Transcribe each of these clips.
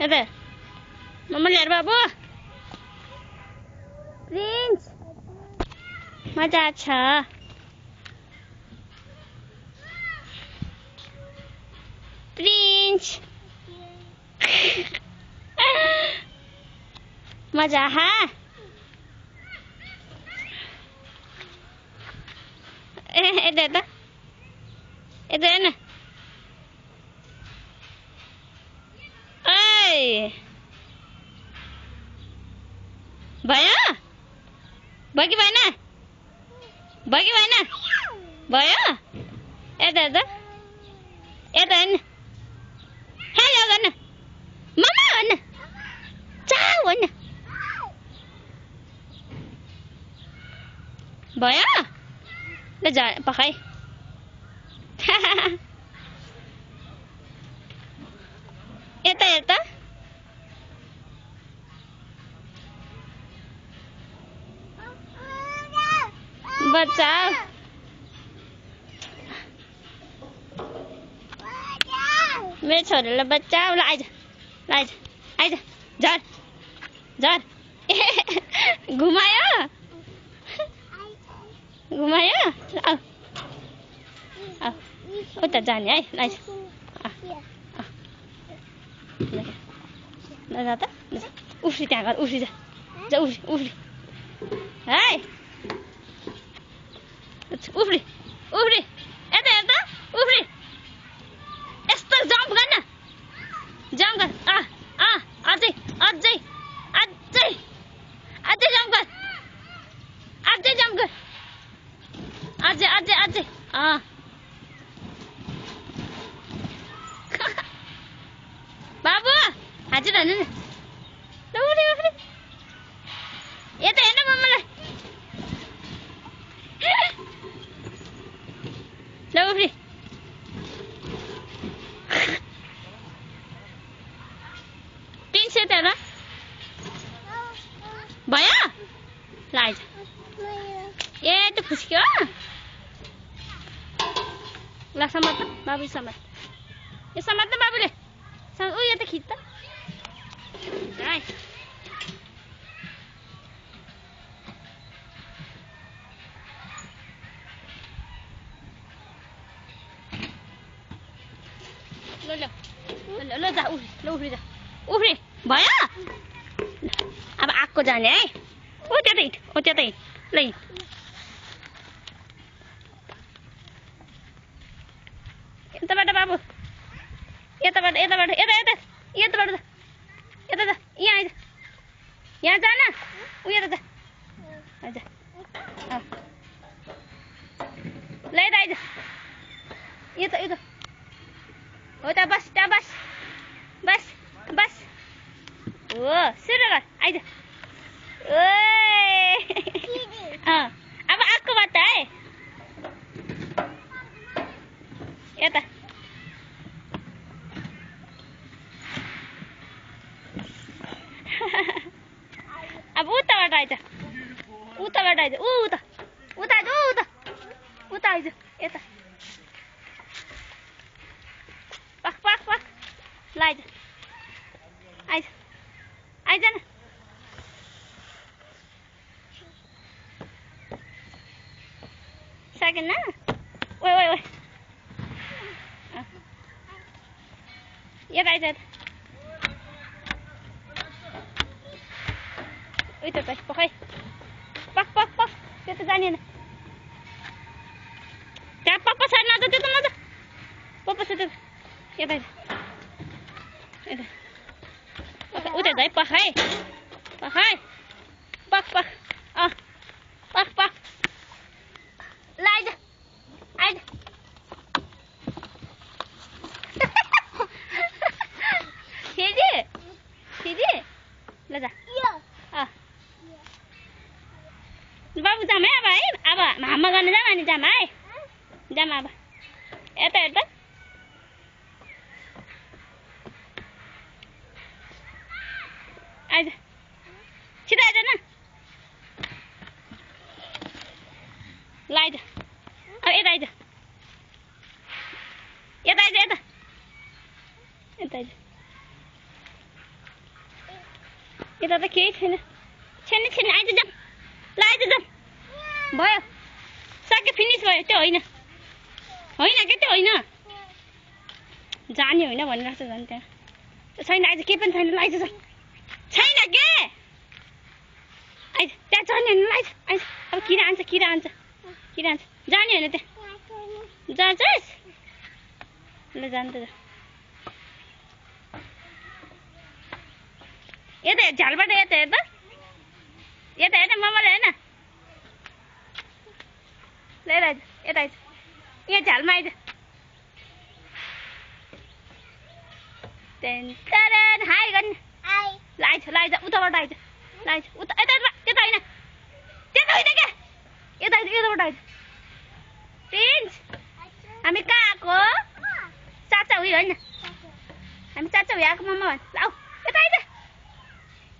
यता मम्मा ल्याएर बाबु प्रिन्स मजा छ प्रिन्स मजा हा यता यता यता हेर्न भयो भयो कि भएन भयो कि भएन भयो यता यता यता हेर्न हेलो गर्न मम्मा भन्न चाउ भन्न भयो ल जा पकाइ यता यता बचाओ मेरो छोरीलाई बचाओ ल आइज आइज आइज झर झर घुमायो घुमायो आऊ आऊ उता जाने है आइज ल जा त उफ्री त्यहाँ गएर उफ्री जा जा उफ्री उफ्री है उफ्री उफ्री यता हेर त उफ्री यस्तो जम्प गर्न जम्प गर अझै अझै अझै अझै जम्प गर अझै जम्प गर अझै अझै अझै बाबु हजुर भन्नु न उफ्री उफ्री यता हेर्न मम्मालाई ल उफ्री पिन्स यता हेर भयो ल आइज ए त खुस्क्यो ल समात बाबु समात यो समात न बाबुले ऊ यो त खिच्छ है ल ल ल ल जा उफ्री ल उफ्री जा उफ्री भयो अब आगको जाने है ओ त्यतै हिँड ओ त्यतै हिँड ल हिँड यताबाट बाबु यताबाट यताबाट यता यता यताबाट जा यता जा यहाँ आइज यहाँ जा न ऊ यता जा आइज ल यता आइज यता यता हो त बस त्यहाँ बस बस बस हो सुरु गर आइज अब आगको बाटो है यता अब उताबाट आइज उताबाट आइज उता उता आइज उता उता आइज यता पक पक पक ल आइज आइज आइज न सकेन ओइ ओइ ओइ यता आइज यता उयो त पकाइ पक पक पक त्यो त जानिएन त्यहाँ पप्पा छ नजा त्यो त नजा पप्पा छ त्यो यता यता उता है पकाइ पकाइ पक पक पक पक ल आइज आइज फेरि फेरि ल जा बाबु जाम है अब हाम्मा गर्न जाम अनि जाम है जाम अब यता हेर त आइज छिटो आइज न ल आइज अब यता आइज यता आइज यता यता आइज यता त केही छैन छैन आइज जाम ल आइज जाम भयो सक्यो फिनिस भयो त्यो होइन के त्यो होइन जाने होइन भनिरहेको छ झन् त्यहाँ त्यो छैन आइज केही पनि छैन ल आइज जाम छैन के आइज त्यहाँ चढ्ने होइन ल आइज अब किरा आन्छ जाने होइन त्यहाँ जान्छस् ल जानु त यता झ्यालबाट यता मम्माले होइन लिएर आइज यता आइज यहाँ झ्यालमा आइज हाई गर्ने ल आइज उताबाट आइज ल आइज उता त्यता होइन क्या यताबाट आइज प्रिन्स हामी कहाँ आएको चाचा उयो होइन हामी चाचा उयो आएको मम्मा भन् ल आऊ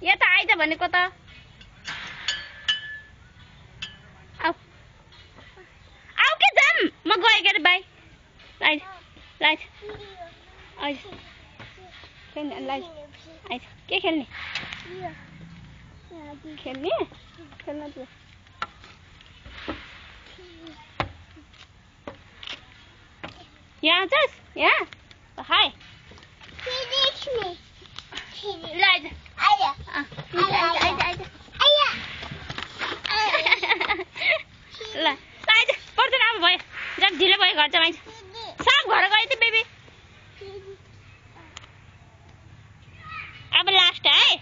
यता आइज भनेको त आऊ के जाम म गएँ के अरे बाई आइज के खेल्ने खेल्न त यहाँ जास् यहाँ हाय ल आइज ल आइज पर्दैन अब भयो झन् ढिलो भयो घर जाम आइज सब घर गयो त बेबी अब लास्ट है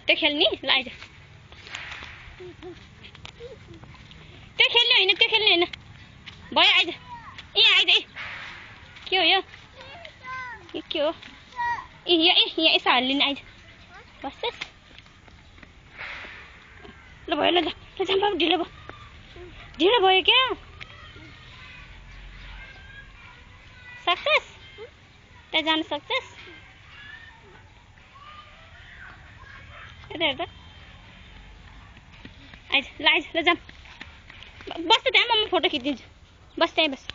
त्यो खेल्ने ल आइज त्यो खेल्ने होइन भयो आइज यहाँ आइज के हो यो के हो यहाँ यसो हालिदिने आइज बस्छस् ल भयो ल जाम बाबु ढिलो भयो क्या सक्छस् त्यहाँ जान सक्छस् यता आइज ल जाम बस्छ त्यहाँ म फोटो खिचिदिन्छु बस त्यहीँ बस